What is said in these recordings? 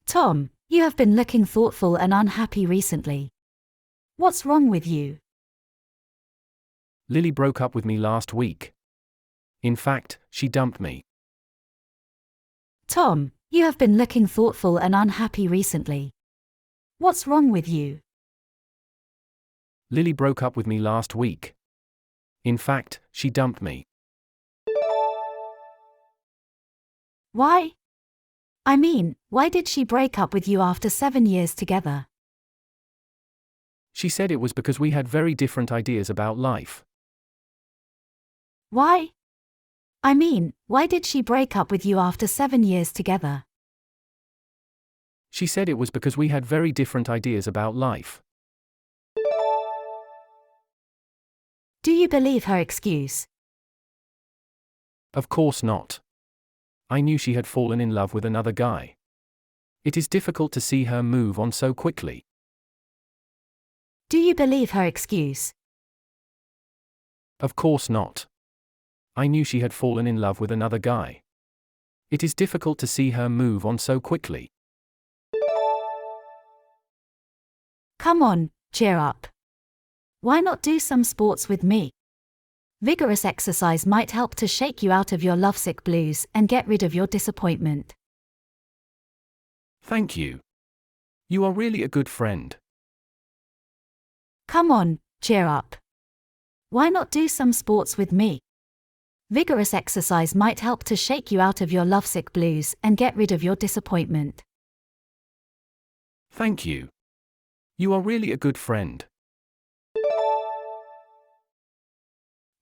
Tom, you have been looking thoughtful and unhappy recently. What's wrong with you? Lily broke up with me last week. In fact, she dumped me. Tom, you have been looking thoughtful and unhappy recently. What's wrong with you? Lily broke up with me last week. In fact, she dumped me. Why? Why did she break up with you after 7 years together? She said it was because we had very different ideas about life. Why? Why did she break up with you after 7 years together? She said it was because we had very different ideas about life. Do you believe her excuse? Of course not. I knew she had fallen in love with another guy. It is difficult to see her move on so quickly. Do you believe her excuse? Of course not. I knew she had fallen in love with another guy. It is difficult to see her move on so quickly. Come on, cheer up. Why not do some sports with me? Vigorous exercise might help to shake you out of your lovesick blues and get rid of your disappointment. Thank you. You are really a good friend. Come on, cheer up. Why not do some sports with me? Vigorous exercise might help to shake you out of your lovesick blues and get rid of your disappointment. Thank you. You are really a good friend.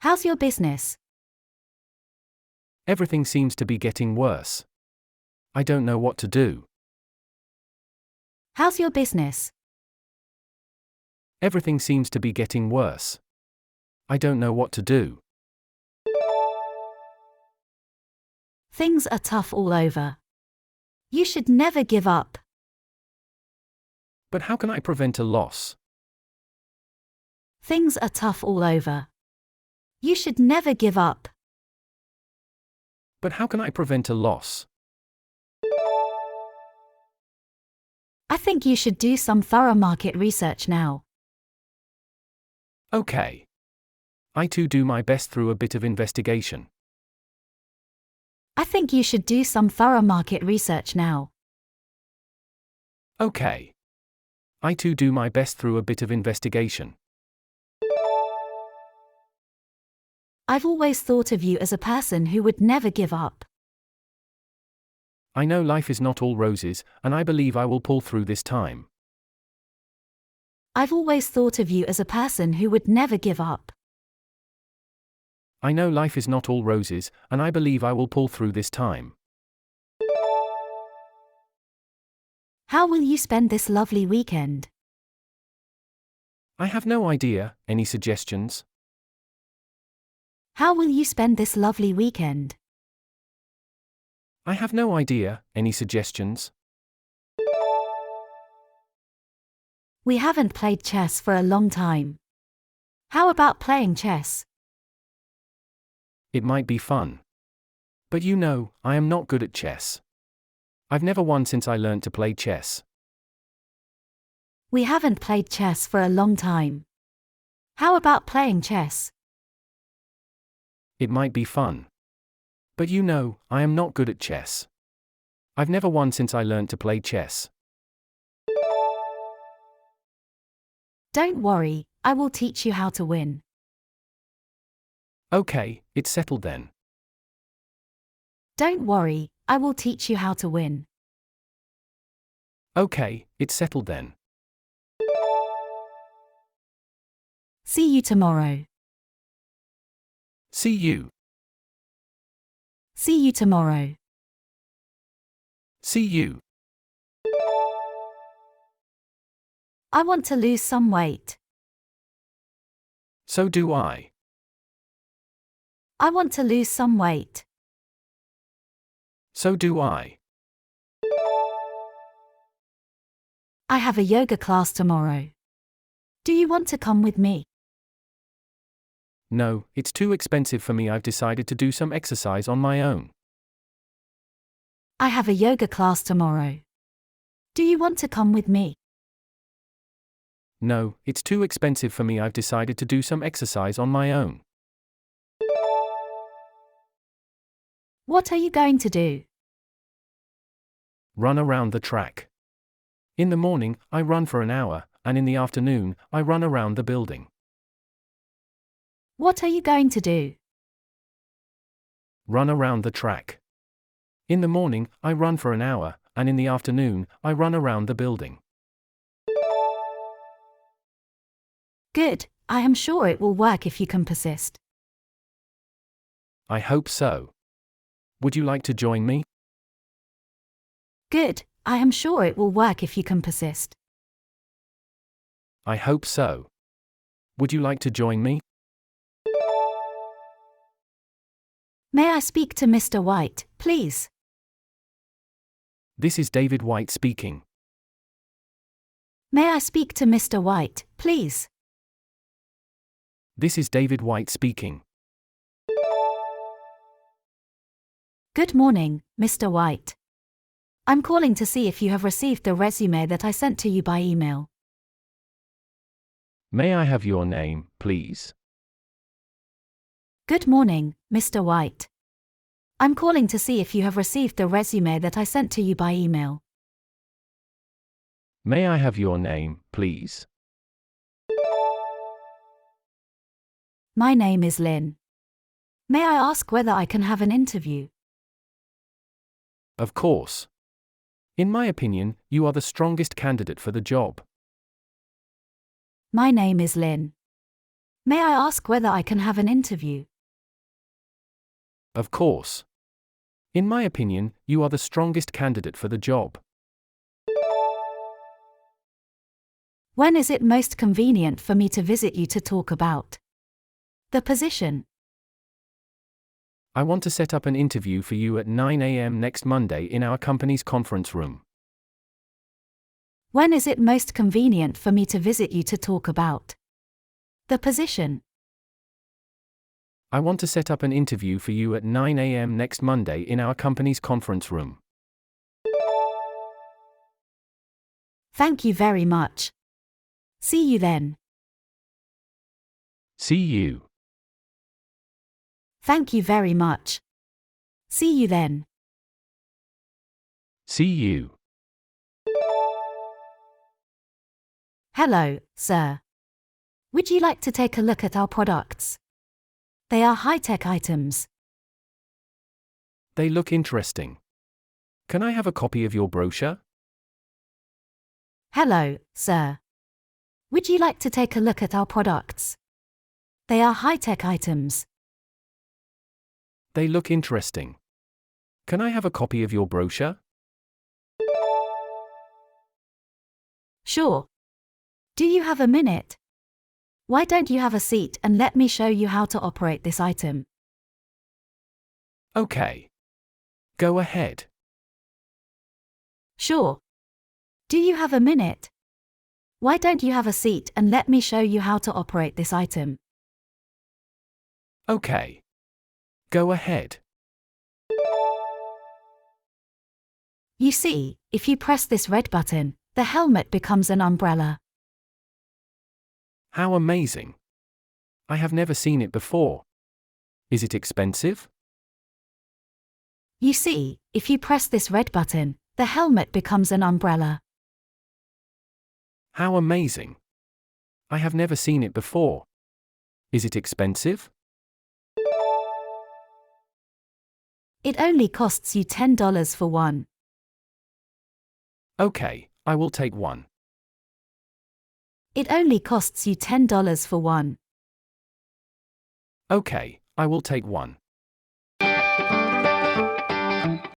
How's your business? Everything seems to be getting worse. I don't know what to do. How's your business? Everything seems to be getting worse. I don't know what to do. Things are tough all over. You should never give up. But how can I prevent a loss? Things are tough all over. You should never give up. But how can I prevent a loss? I think you should do some thorough market research now. Okay. I too do my best through a bit of investigation. I think you should do some thorough market research now. Okay. I too do my best through a bit of investigation. I've always thought of you as a person who would never give up. I know life is not all roses, and I believe I will pull through this time. I've always thought of you as a person who would never give up. I know life is not all roses, and I believe I will pull through this time. How will you spend this lovely weekend? I have no idea. Any suggestions? How will you spend this lovely weekend? I have no idea. Any suggestions? We haven't played chess for a long time. How about playing chess? It might be fun. But you know, I am not good at chess. I've never won since I learned to play chess. We haven't played chess for a long time. How about playing chess? It might be fun. But you know, I am not good at chess. I've never won since I learned to play chess. Don't worry, I will teach you how to win. Okay, it's settled then. Don't worry, I will teach you how to win. Okay, it's settled then. See you tomorrow. See you. See you tomorrow. See you. I want to lose some weight. So do I. I want to lose some weight. So do I. I have a yoga class tomorrow. Do you want to come with me? No, it's too expensive for me. I've decided to do some exercise on my own. I have a yoga class tomorrow. Do you want to come with me? No, it's too expensive for me. I've decided to do some exercise on my own. What are you going to do? Run around the track. In the morning, I run for an hour, and in the afternoon, I run around the building. What are you going to do? Run around the track. In the morning, I run for an hour, and in the afternoon, I run around the building. Good, I am sure it will work if you can persist. I hope so. Would you like to join me? Good, I am sure it will work if you can persist. I hope so. Would you like to join me? May I speak to Mr. White, please? This is David White speaking. May I speak to Mr. White, please? This is David White speaking. Good morning, Mr. White. I'm calling to see if you have received the resume that I sent to you by email. May I have your name, please? Good morning, Mr. White. I'm calling to see if you have received the resume that I sent to you by email. May I have your name, please? My name is Lynn. May I ask whether I can have an interview? Of course. In my opinion, you are the strongest candidate for the job. My name is Lynn. May I ask whether I can have an interview? Of course. In my opinion, you are the strongest candidate for the job. When is it most convenient for me to visit you to talk about the position? I want to set up an interview for you at 9 a.m. next Monday in our company's conference room. When is it most convenient for me to visit you to talk about the position? I want to set up an interview for you at 9 a.m. next Monday in our company's conference room. Thank you very much. See you then. See you. Thank you very much. See you then. See you. Hello, sir. Would you like to take a look at our products? They are high-tech items. They look interesting. Can I have a copy of your brochure? Hello, sir. Would you like to take a look at our products? They are high-tech items. They look interesting. Can I have a copy of your brochure? Sure. Do you have a minute? Why don't you have a seat and let me show you how to operate this item? Okay. Go ahead. Sure. Do you have a minute? Why don't you have a seat and let me show you how to operate this item? Okay. Go ahead. You see, if you press this red button, the helmet becomes an umbrella. How amazing. I have never seen it before. Is it expensive? You see, if you press this red button, the helmet becomes an umbrella. How amazing. I have never seen it before. Is it expensive? It only costs you $10 for one. Okay, I will take one. It only costs you $10 for one. Okay, I will take one.